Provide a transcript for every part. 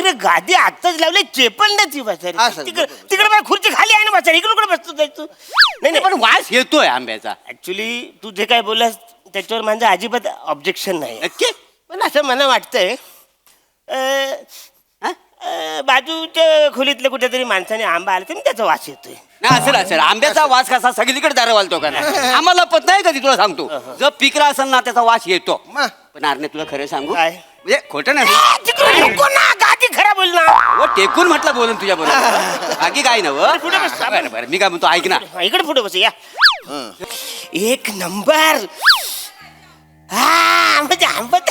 इकडे गादी आत्ताच लावले चेपल नाही ती बसायला तिकडे मला खुर्ची खाली आहे ना बसायला इकडे बसतो जायचो नाही नाही, पण वास येतोय आंब्याचा. ऍक्च्युली तू जे काय बोललास त्याच्यावर माझं अजिबात ऑब्जेक्शन नाही. नक्की? पण असं मला वाटतंय बाजूच्या खोलीतल्या कुठेतरी माणसाने आंबा आला तर त्याचा वास येतोय. नाही असेल असेल, आंब्याचा वास कसा सगळीकडे दारवालतो का नाही, आम्हाला पत नाही कधी. तुला सांगतो जर पिकला असेल ना त्याचा वास येतो. पण आरने तुला खरं सांगू काय? म्हणजे खोटं नाही, नको ना गादी खराब बोल ना. व टेकून म्हटलं बोलून तुझ्या बरोबर बाकी काय ना. पुढे बस. बरं बरं, मी काय म्हणतो ऐक ना. इकडे पुढे बस या. एक नंबर. हा म्हणजे आंबट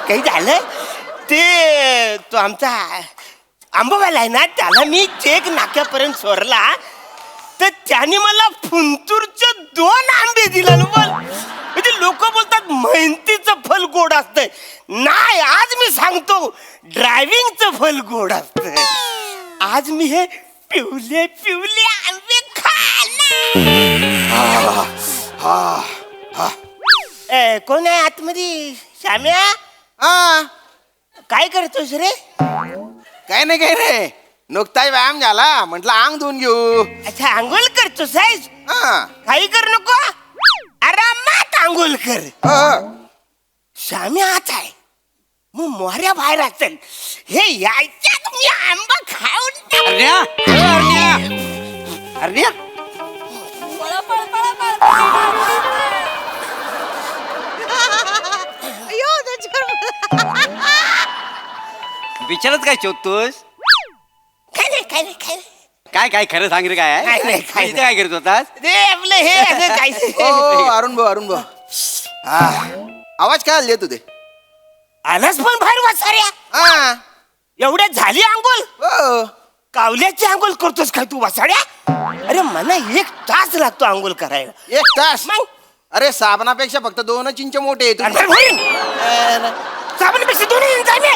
काही झालं ते तो आमचा आंबावाला आहे ना त्याला मी चेक नाक्यापर्यंत सोडला तर त्याने मला फुंतूरचे 2 आंबे दिला ना. बोल म्हणजे लोक बोलतात मेहनतीचं फल गोड असतंय. नाही, आज मी सांगतो ड्रायव्हिंगचं फल गोड असतंय. आज मी हे पिवले पिवले आंबे कोण आहे आतमध्ये? श्याम्या काय करतोस रे? काय नाही काय रे, नुकताच व्यायाम झाला, म्हटलं अंग धुवून घेऊ. अच्छा आंघोळ करतोस आहेस? काही कर नको, आरामात आंघोळ कर. श्याम्या आत आहे मग मोहऱ्या बाहेर असेल. हे यायच्यात मी आंबा खाऊन अरण्या अरण्या अरण्या विचारत काय शोधतोस? काय नाही काय नाही काय नाही काय काय खरं सांग रे. काय काय नाही, काय इथे काय करत होतास? रे आपलं हे असं काय ओ अरुण भाऊ आवाज काय आले तुझे? आलास पण बाहेर वासाऱ्या. एवढ्या झाली आंघोळ? कावल्याची आंघोळ करतोस काय तू वासाड्या? अरे मला 1 तास लागतो आंघोळ करायला. 1 तास? मग अरे साबणापेक्षा फक्त 2 इंच मोठे येतो. साबणापेक्षा 2 इंच आहे मी.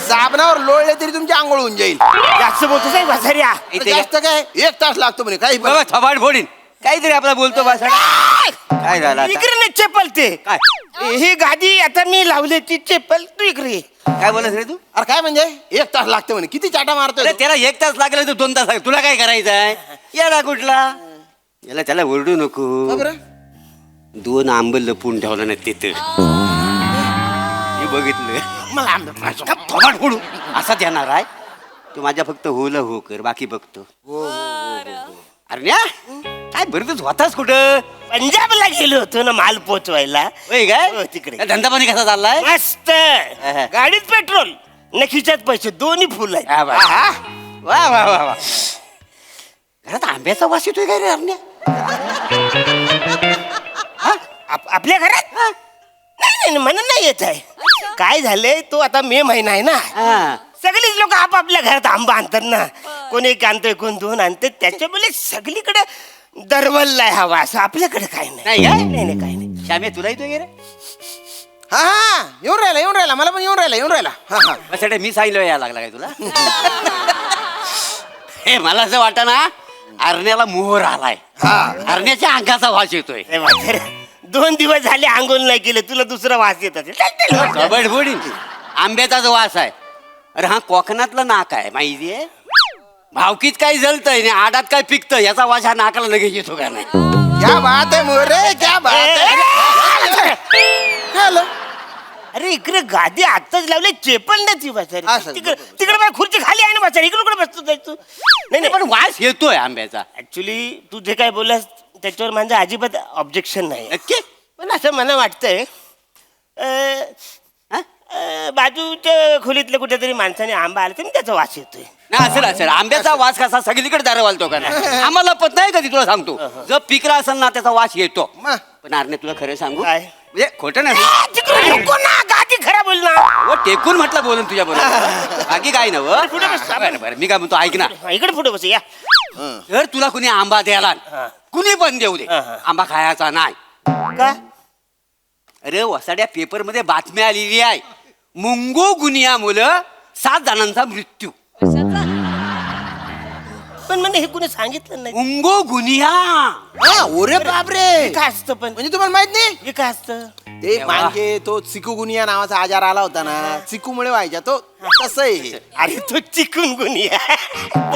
साबणावर लोळले तरी तुमची आंघोळ होऊन जाईल. जास्त बोलतोस आहे वासाऱ्या. जास्त काय 1 तास लागतो म्हणे काही. बाबा थबाड फोडीन काहीतरी आपला बोलतो बस. काय झालं आता? इकडे नाही चेपल ते काय? ही गादी आता मी लावली ती चेपल तू इकडे. काय बोलत रे तू? अरे काय म्हणजे 1 तास लागतो म्हणे, किती चाटा मारतोय अरे तू? त्याला 1 तास लागला तर 2 तास लागले. तुला काय करायचं आहे? याला कुठला याला त्याला ओरडू नको. का बरं? 2 आंब लपून ठेवलं ना तिथं. मी बघितलं. मला आंबा थोबाड फोडू असा देणार आहे तू. माझ्या फक्त होला हो कर, बाकी बघतो. अरे काय बरं तू होतास कुठं? पंजाबला गेलो होतो ना माल पोचवायला. होय काय? हो, तिकडे. काय धंदा पाणी कसा चाललाय? मस्त. गाडीत पेट्रोल न खिशात पैसे दोन्ही फुल आहेत. वा वा वा वा वा. घरात आंब्याचा वास येतोय काय रे अरण्या? आपल्या घरात नाही नाही मला नाही येत आहे. काय झालंय तो आता मे महिना आहे ना. सगळीच लोक आपापल्या घरात आंबा आणतात ना. कोण 1 आणतंय कोण 2 आणते. त्याच्यामुळे सगळीकडे दरवललाय हा वास. आपल्याकडे काय नाही. नाही काय? नाही नाही काय नाही. श्याम्या तुला येतोय का रे? हा येऊन राहिला मला पण येऊन राहिला. असं मी सांगितलं यायला लागला काय तुला? हे मला असं वाटतं ना अरण्याला मोहर आलाय. अरण्याच्या अंगाचा वास येतोय. 2 दिवस झाले आंघोळ नाही केलं, तुला दुसरा वास येत असेल. कबड फोडीन. आंब्याचा जो वास आहे. अरे हा कोकणातलं नाक आहे माहितीये. भावकीत काय जळतंय आडात काय पिकतं याचा वास हा नाकाला लगेच येतो का नाही? क्या बात आहे मोरे, क्या बात आहे. अरे इकडे गादी आत्ताच लावले चेपल नाही ती बसायला. तिकडे मला खुर्ची खाली आहे ना बसायला इकडे कुठे बसतो जायचो. नाही नाही, पण वास येतोय आंब्याचा. ऍक्च्युली तू जे काय बोललास त्याच्यावर माझं अजिबात ऑब्जेक्शन नाही. नक्की? पण असं मला वाटतंय बाजूच्या खोलीतल्या कुठेतरी माणसाने आंबा आला तर त्याचा वास येतोय. नाही असेल असेल, आंब्याचा वास कसा सगळीकडे दारवालतो का नाही, आम्हाला पत नाही कधी. तुला सांगतो जर पिकला असेल ना त्याचा वास येतो. पण आरने तुला खरं सांगू काय? म्हणजे खोटं नाही, नको ना गादी खराब होईल ना. व टेकून म्हटलं बोलून तुझ्या बरोबर बाकी काय ना. पुढे बस. बरं बरं, मी काय म्हणतो ऐक ना. इकडे पुढे बस या. जर तुला कुणी आंबा द्याला कुणी पण देऊ दे, आंबा खायचा नाही. का? अरे वसाड्या पेपर मध्ये बातमी आलेली आहे. मुंगो गुनिया मुलं 7 जणांचा मृत्यू. पण मला हे कुणी सांगितलं नाही. मुंगो गुनिया. हा, ओरे बापरे. हे काय असतं पण? म्हणजे तुम्हाला माहित नाही हे काय असतं? ते मागे तो चिकुगुनिया नावाचा आजार आला होता ना, चिकूमुळे व्हायचा तो, तसं आहे. अरे तो चिकनगुनिया.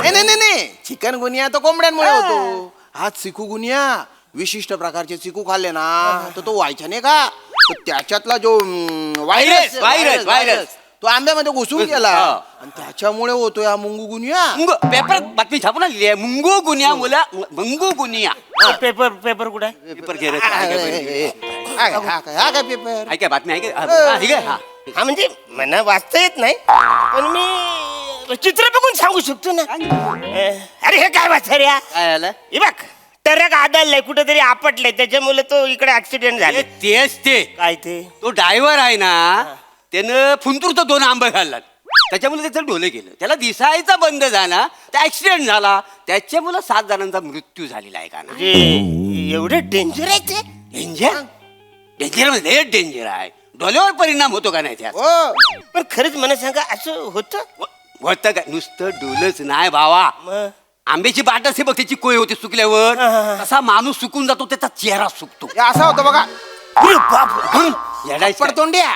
नाही चिकन गुनिया तो कोंबड्यांमुळे होतो. हा चिकुगुनिया विशिष्ट प्रकारचे चिकू खाल्ले ना तर तो व्हायचा नाही का, तो त्याच्यातला जो व्हायरस. तो आंब्यामध्ये घुसून गेला हा. आणि त्याच्यामुळे होतो हा मुंगू गुनिया. पेपर बातमी छापून आलेली आहे. मुंगो गुनिया मुला मुंगो गुनिया. पेपर कुठे आहे? पेपर घे रे. हा काय पेपर. ऐका बातमी ऐका. हा, ठीक आहे. हा. हा म्हणजे मला वाचता येत नाही पण मी चित्र बघून सांगू शकतो ना. अरे हे काय वाचा रे? काय झालं? हे बघ ट्रक आदळलाय कुठेतरी आपटलंय त्याच्यामुळे तो इकडे ऍक्सिडेंट झाले. तेच ते. काय ते? तो ड्रायव्हर आहे ना त्यानं फुंतूरचं 2 आंबे खाल्लात, त्याच्यामुळे त्याचं डोले गेलं, त्याला दिसायचा बंद झाला, त्या ऍक्सिडेंट झाला, त्याच्यामुळे 7 जणांचा मृत्यू झालेला आहे का ना. म्हणजे एवढं डेंजर आहे ते? डेंजर डेंजर म्हणजे डेंजर आहे. डोल्यावर परिणाम होतो का नाही त्यात? हो पण खरंच मला सांगा असं होतं? होतं का? नुसतं डोलच नाही भावा. मग आंब्याची बाट असते बघ, त्याची कोय होते सुकल्यावर, तसा माणूस सुकून जातो, त्याचा चेहरा सुकतो. हे असं होतं बघा. अरे बाप. येडायचं. पडतोंड्या.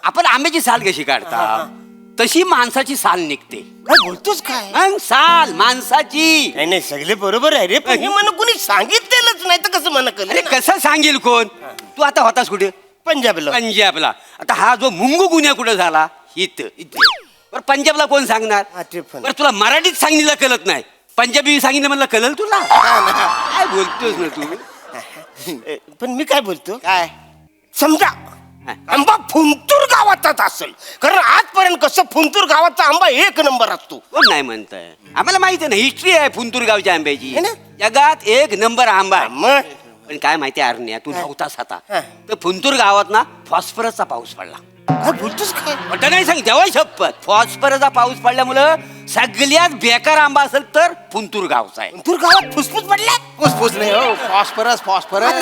आपण आंब्याची साल कशी काढता तशी माणसाची साल निघते. काय बोलतोस काय? मग साल माणसाची. नाही नाही सगळे बरोबर आहे रे पण हे मला कोणी सांगितलेलंच नाही तर कसं मला अरे कळलं? कसं सांगेल कोण? तू आता होतास कुठे? पंजाबला. पंजाबला. आता हा जो मुंगू गुन्हा कुठे झाला? इथं. बरं पंजाबला कोण सांगणार? हा, ते पण. बरं तुला मराठीत सांगितलं कळत नाही, पंजाबी सांगितलं म्हणलं कळल तुला? काय बोलतोस ना तू? पण मी काय बोलतो, काय समजा आंबा फुंतूर गावातच असेल, कारण आजपर्यंत कसं फुंतूर गावाचा आंबा 1 नंबर असतो. कोण नाही म्हणताय? आम्हाला माहिती आहे ना, हिस्ट्री आहे फुंतूर गावच्या आंब्याची. है ना? जगात 1 नंबर आंबा आहे. मग पण काय माहिती अरण्या, तू नव्हतास आता, हा. तर फुंतूर गावात ना फॉस्फरसचा पाऊस पडला. काय बोलतोस काय? मोठं नाही सांग, देवा शपथ. फॉस्फरसचा पाऊस पडल्यामुळं सगळ्यात बेकार आंबा असेल तर फुंतूर गावचा आहे. फुंतूर गावात फुसफुस पडलाय? फुसफुस नाही हो, फॉस्फरस फॉस्फरस.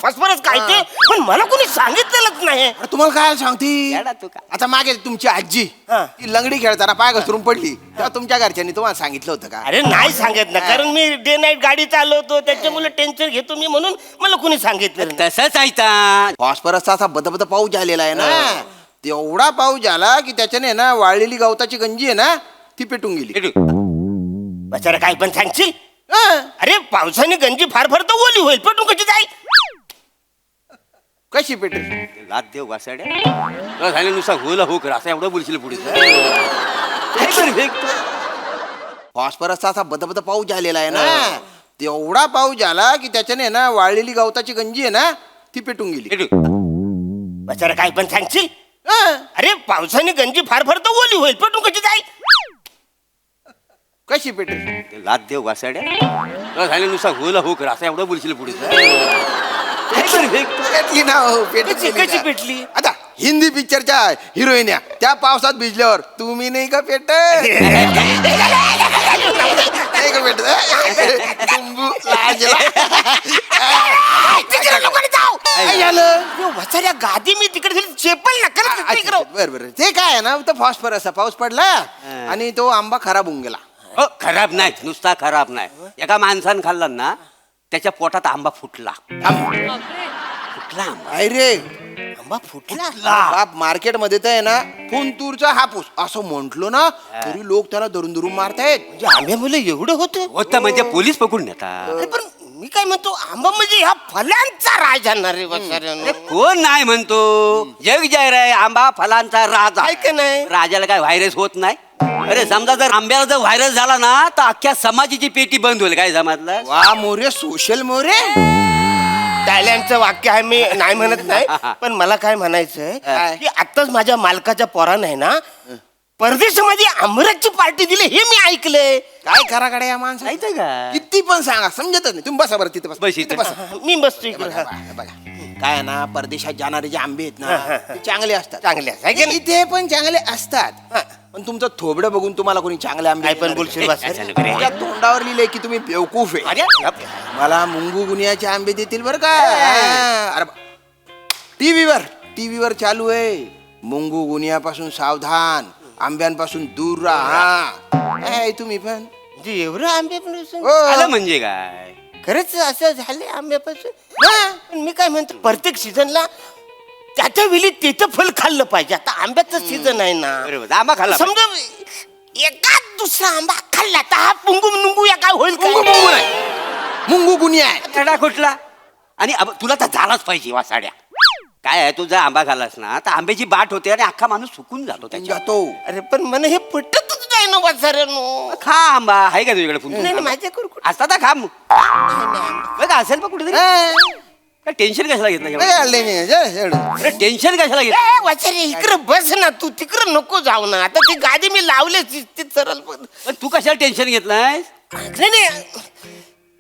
फॉस्फरस काय ते? पण मला कोणी सांगितलेलंच नाही. अरे तुम्हाला काय सांगती, येडा तू का? आता मागे तुमची आजी हा. ती लंगडी खेळताना पाय घसरून पडली, तेव्हा तुमच्या घरच्यांनी तुम्हाला सांगितलं होतं का? अरे नाही सांगत ना, कारण मी डे नाईट गाडी चालवतो त्याच्यामुळे टेन्शन घेतो मी, म्हणून मला कोणी सांगितलं नाही. तसंच आहे ता. फॉस्फरसचा असा बदबद पाऊस झालेला आहे ना, तेवढा पाऊस झाला की त्याच्याने ना वाळलेली गवताची गंजी आहे ना ती पेटून गेली. बचारा काय पण सांगशील? हा. अरे पावसाने गंजी फार फार तर ओली होईल, पेटून कशी जाईल? कशी पेटली? लाद देव वासाड्या झाले नुसता होला हो कर असं एवढं बोलशील पुढे. काय बरं फेकतो? फॉस्फरसचा असा बदबद पाऊस झालेला आहे ना, तेवढा पाऊस झाला की त्याच्याने ना वाळलेली गवताची गंजी आहे ना ती पेटून गेली. बचारा काय पण सांगशील? हा. अरे पावसाने गंजी फार फार तर ओली होईल, पेटून कशी जाईल? कशी पेटली? लाद देव वासाड्या झाले नुसता होला हो कर असं एवढं बोलशील पुढे. काय बरं फेकतो? पेटली ना हो, पेटली कशी ना. पेटली? आता हिंदी पिक्चरच्या हिरोईन्या त्या पावसात भिजल्यावर तुम्ही नाही का पेट? नाही का पेट? तुंबू लाजला. तिकडे लोकांनी जाऊ. काय झालं? यो, बचाऱ्या गादी मी तिकडे चेपल ना करत होती इकडं. बरं ते काय आहे ना, तो फॉस्फरसचा पाऊस पडला आणि तो आंबा खराब होऊन गेला. हो खराब नाही, नुसता खराब नाही. एका माणसानं खाल्ला ना त्याच्या पोटात आंबा फुटला. फुटला आंबा. अरे आंबा फुटला. बाप मार्केटमध्ये तर आहे ना फुंतूरचा हापूस असं म्हंटलो ना तरी लोक त्याला धरून धरून मारतायत. म्हणजे आंब्या मुलं एवढं होतं? होतं म्हणजे पोलीस पकडून नेतात. अरे पण मी काय म्हणतो, आंबा म्हणजे ह्या फल्यांचा राज जाणार रे बचाऱ्यानं. अरे कोण नाही म्हणतो, जग जाहीर आहे आंबा फलांचा राजा. आहे का नाही? राजाला काय व्हायरस होत नाही? अरे समजा जर आंब्याला जर व्हायरस झाला ना तर अख्ख्या समाजाची पेटी बंद होईल. काय समजलं? वा मोरे सोशल मोरे. टायलंडचं वाक्य आहे, मी नाही म्हणत नाही, पण मला काय म्हणायचंय की आताच माझ्या मालकाच्या पोरानं आहे ना परदेशामध्ये आमरसची पार्टी दिली हे मी ऐकलंय. काय करा कडे या माणसं माहिती का? किती पण सांगा समजतच नाही. तुम्ही बसा बरं तिथे बसा. बस तिथे इथे. बसा. मी बसतो इकडे. बघा, बघा. काय आहे ना, परदेशात जाणारे जे आंबे आहेत ना ते चांगले असतात. चांगले आहे का नाही? इथे पण चांगले असतात, पण तुमचं थोबडं बघून तुम्हाला कोणी चांगले आंबे काय पण देणार बोलशील का? बस. त्या तोंडावर लिहिले की तुम्ही बेवकूफ आहे. अरे मला मुंगू गुनियाचे आंबे देतील बरं का? अरे टीव्हीवर चालू आहे, मुंगू गुनियापासून सावधान, आंब्यांपासून दूर राहा. काय तुम्ही पण म्हणजे एवढं आंब्यापासून हो. आलं म्हणजे काय खरंच असं झालंय आंब्यापासून हा. पण मी काय म्हणतो प्रत्येक सीझनला त्याच्या वेळी त्याचं फल खाल्लं पाहिजे आता आंब्याचं सीझन आहे ना बरोबर आंबा खाल्ला समजा एकाच दुसरा आंबा खाल्ला तर हा पुंगू मुंगू या काय होईल मुंगू काय? मुंगू नाही मुंगू गुन्हे आहे खडा कुठला आणि तुला तर झालाच पाहिजे वासाड्या काय आहे तू जर आंबा खाल्लास ना तर आंब्याची बाट होते आणि अख्खा माणूस सुकून जातो त्याच्या जातो अरे पण मला हे पटतच नाही ना वाचाऱ्यानो खा आंबा आहे का तुझ्याकडे नाही नाही, फुंकून माझ्याकडे कुठं असता तर खा मग नाही, नाही. बघ असेल पण कुठेतरी हा. काय टेन्शन कशाला घेतलं नाही एवढं? आणले मी. जा, एवढं. अरे टेन्शन कशाला घेतलं ए, वाचारे इकडे बस ना तू तिकडे नको जाऊ ना आता ती गादी मी लावले सरळ पण पण तू कशाला टेन्शन घेतलंय नाही नाही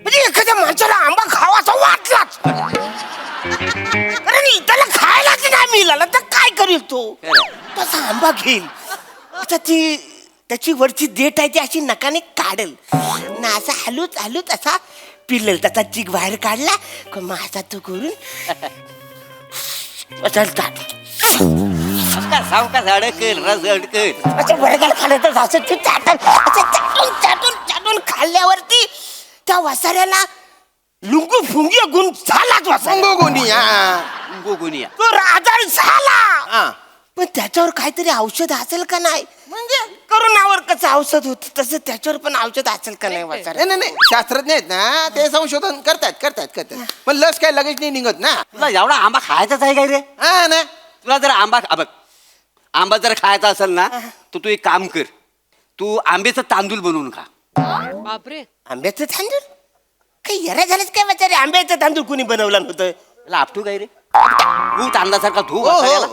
म्हणजे एखाद्या माणसाला आंबा खावासा वाटलाच कारण त्याला खायलाच नाही मिळाला तर काय करेल तो खरं. तसा आंबा घेईल आता ती त्याची वरची देठ आहे ती अशी नकाने काढल ना असा हलूच हलूच असा पिरलेल त्याचा चिक बाहेर काढला का मग असा तो करून चालतात सावकाश अडकल रस अडकल असं वर्गात खाल्लं तर असं ते चाटून खाल्ल्यावरती त्या वासाऱ्याला लुंगू फुंगी गुण झालाच वासाऱ्या मुंगू गुन्हे हा. गोगुनिया तो आजार झाला हा. पण त्याच्यावर काहीतरी औषध असेल का नाही म्हणजे करोनावर कसं औषध होत तसं त्याच्यावर पण औषध असेल का नाही वाचाऱ्या नाही नाही नाही शास्त्रज्ञ आहेत ना ते संशोधन करतात पण लस काय लगेच नाही निघत ना तुला एवढा आंबा खायचाच आहे काय रे हा ना तुला जर बघ आंबा जर खायचा असेल ना तर तू एक काम कर तू आंब्याचं तांदूळ बनवून खा बापरे आंब्याचं तांदूळ काही येरा झालंच काय वाचारे आंब्याचं तांदूळ कोणी बनवलं नव्हतं त्याला आपटू काय रे तू तांदळासारखा धू हो, हो. वासाऱ्याला.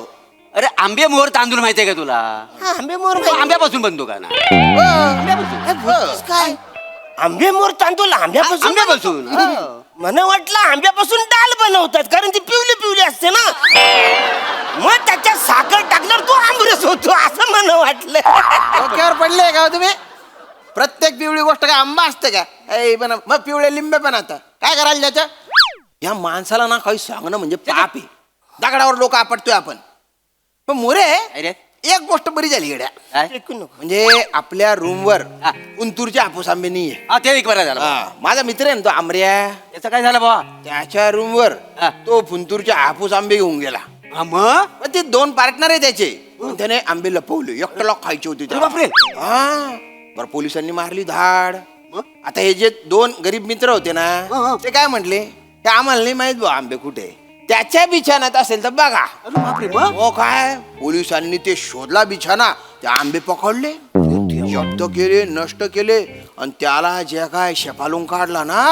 अरे आंबे मोहर तांदूळ माहितीये का तुला हा आंबे मोर तो आंब्यापासून बनतो का ना काय आंबे मोर तांदूळ आंब्यापासून आंब्यापासून मला वाटलं आंब्यापासून डाल बनवतात कारण ती पिवली पिवली असते ना मग त्याच्यात साखर टाकल्यावर तो आंबरस होतो असं मला वाटलं डोक्यावर पडले का हो तुम्ही प्रत्येक पिवळी गोष्ट काय आंबा असते का ऐ पण मग पिवळे लिंबे पण आता काय करायला त्याच्या या माणसाला ना काही सांगणं म्हणजे पाप आहे दगडावर लोक आपटतोय आपण पण मोरे अरे एक गोष्ट बरी झाली गड्या काय? ऐकू नको म्हणजे आपल्या रूमवर हा. उंतूरचे हापूस आंबे नाहीये हा ते एक बरं झालं हा, माझा मित्र आहे ना तो आमऱ्या त्याचं काय झालं बाबा त्याच्या रूमवर हा. तो फुंतूरचे हापूस आंबे घेऊन गेला हा मग पण ते 2 पार्टनर आहे त्याचे पण त्याने आंबे लपवले एकट्याला खायचे होते त्याला. बापरे. हा बरं पोलिसांनी मारली धाड मग? आता हे जे 2 गरीब मित्र होते ना हा. ते काय म्हटले ते आम्हाला नाही माहित बा आंबे कुठे त्याच्या बिछाण्यात असेल तर बघा अरे बापरे मग हो काय पोलिसांनी ते शोधला बिछाना ते आंबे पकडले जप्त केले नष्ट केले आणि त्याला जे काय शेपालून काढला ना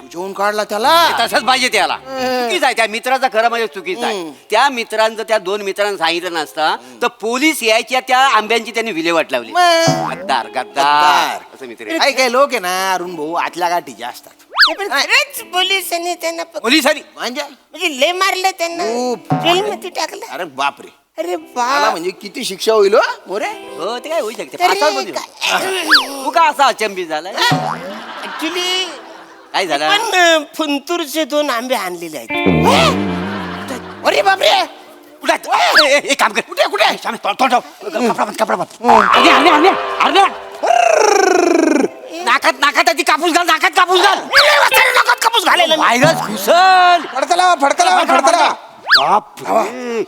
जेवून काढला त्याला तसंच पाहिजे त्याला चुकीच आहे त्या मित्राचा खरं म्हणजे चुकीचं आहे त्या मित्रांचं त्या 2 मित्रांना सांगितलं नसतं तर पोलीस यायच्या त्या आंब्यांची त्यांनी विल्हेवाट लावली मग. गद्दार गद्दार गद्दार. असं मित्र आहे. काही काही लोक आहे ना अरुण भाऊ आतल्या गाठीचे असतात पण खरंच पोलिसांनी त्यांना पोलिसांनी म्हणजे म्हणजे लय मारलं त्यांना खूप. जेलमध्ये टाकलं अरे बापरे अरे मला बा म्हणजे किती शिक्षा होईल हो, मोरे हो ते काय होऊ शकते तरी फासावर पण देऊ. तू का असा अचंबी झाला ऍक्च्युली काय झालं पण फुंतूरचे 2 आंबे आणलेले आहेत अरे बापरे कुठे एक काम कर कुठे कुठे कपडा नाकात नाकात आधी कापूस घाल नाकात कापूस घाल नकात कापूस घालायला मी. व्हायरस घुसल फडकला बापरे.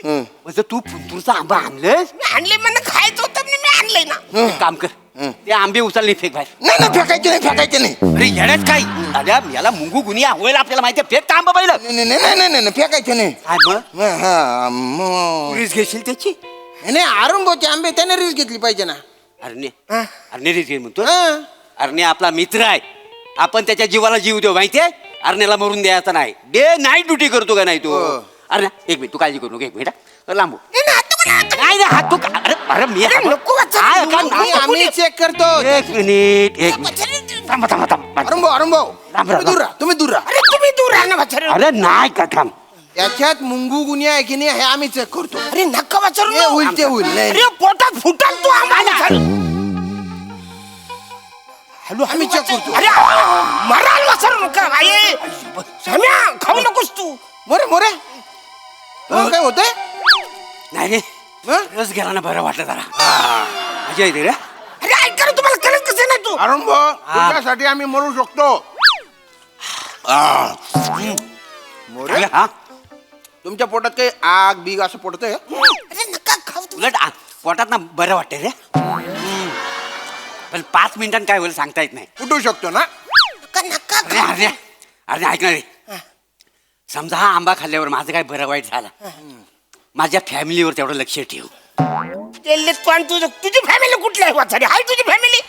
म्हणजे तू फुंतूरचा आंबा आणलंस मी आणले मला खायचं होतं म्हणून मी आणलंय ना एक काम कर ते आंबे उचलले फेक बाहेर नाही फेकायचे नाही अरे येण्यात काय अरे याला मुंगू गुनिया होईल आपल्याला माहिती फेक आंबा पहिलं नाही फेकायचे नाही काय मग हा, मग. रिस्क घेशील त्याची नाही अरुण भाऊचे आंबे त्याने रिस्क घेतली पाहिजे ना अरण्य हा. अरण्य रिस्क घे म्हणतो हा. अरण्य आपला मित्र आहे आपण त्याच्या जीवाला जीव देऊ माहितीये अरण्याला मरून द्यायचा नाही डे नाईट ड्युटी करतो का नाही तू हो. अरे एक मिनिट तू काळजी करू नको एक मिनिट हा. लांबू नाही, नाही, आता कोणी- आता नाही नाही, हात तू अरे अरे मी अरे, नको वाचा. काय, काय, आम्ही काय, आम्ही चेक करतो एक मिनिट एक मिनिट कोणी- थांबा थांबा थांबा अरुण भाऊ राम, राम. तुम्ही दूर राहा अरे तुम्ही दूर राहा ना वाचारे अरे नाही का थांब त्याच्यात मुंगू गुन्हे आहे की नाही हे आम्ही चेक करतो अरे नका वाचारू हे होईल ते होईल नाही अरे पोटात फुटाल तू आम्हाला हॅलो आम्ही check करतो. अरे मराल वाचारू नका आई सम्या खाऊ नकोस तू मोरे काय होतंय नाही रे हं? रस गेला ना बरं वाटलं जरा मजा येते रे अरे ऐका ना तुम्हाला कळत कसं नाही तू अरुण भाऊ तुझ्यासाठी आम्ही मरू शकतो मोरे हा तुमच्या पोटात काही आग बीग असं पडतंय अरे नका खाऊ तुम्ही. उलट पोटात ना बरं वाटते रे पण 5 मिनिटांनी काय होईल सांगता येत नाही. उठू शकतो ना नका नका अरे खाऊ. अरे अरे ऐक ना रे समजा हा आंबा खाल्ल्यावर माझं काय बरं वाईट झालं माझ्या फॅमिलीवर तेवढं लक्ष ठेव. तेल्ले तू आणि तुझी फॅमिली कुठली आहे वाचारी हाय तुझी फॅमिली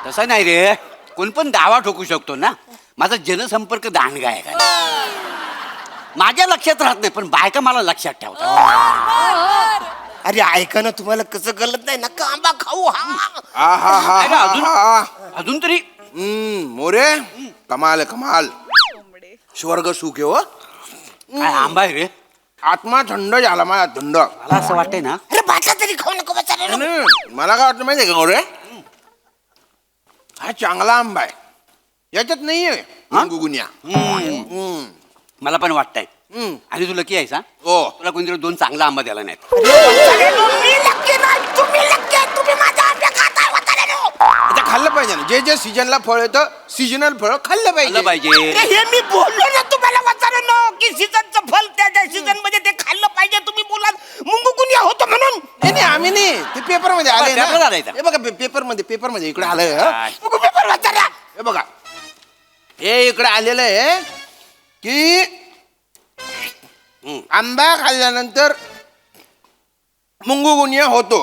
तसं नाही रे कोण पण दावा ठोकू शकतो ना माझा जनसंपर्क दांडगा आहे का माझ्या लक्षात राहत नाही पण बायका मला लक्षात ठेवतात. अरे ऐका ना तुम्हाला कसं गलत नाही नका आंबा खाऊ हा अरे, अजून तरी मोरे कमाल कमाल स्वर्ग सुख आहे हो काय आंबा आहे रे आत्मा थंड झाला माझा थंड मला असं वाटतंय ना अरे भाता तरी खाऊ नको बचारे मला काय वाटतं माहितीये का मोरे हा चांगला आंबा आहे याच्यात नाहीये गुगुन्या मला पण वाटतंय हम्म. आणि तू लकी आहेस हा हो तुला कोणतरी 2 चांगला आंबा द्यायला नाहीत. मी लक्की नाही तुम्ही लक्की आहे तुम्ही माझा आंबे खाताय वाचाऱ्यानो. आता खाल्लं पाहिजे ना जे जे सीजनला फळ येतं सीजनल फळ खाल्लं खाल्लं पाहिजे पाहिजे अरे हे मी बोललो ना तुम्हाला वाचाऱ्यानो की सीझनचं फल त्या सीझन मध्ये ते खाल्लं पाहिजे तुम्ही बोलाल मुंगुकुनिया होतो म्हणून नाही नाही आम्ही नाही ते पेपर मध्ये आले पेपर मध्ये आलंय ना का? हे बघा पेपर मध्ये इकडे आलंय हं. काय? मुंगू पेपर वाचाऱ्या हे बघा हे इकडे आलेलं आहे की आंबा खाल्ल्यानंतर मुंगुगुनिया होतो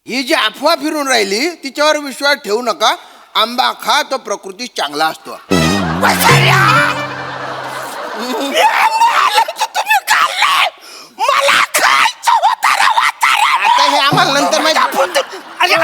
ही जी अफवा फिरून राहिली तिच्यावर विश्वास ठेवू नका आंबा खा तो प्रकृती चांगला असतो वाचाऱ्या मी आंबा आलं तर तुम्ही खाल्लंय मला खायचं होतं रे वाचाऱ्या आता हे आम्हाला नंतर माहिती अरे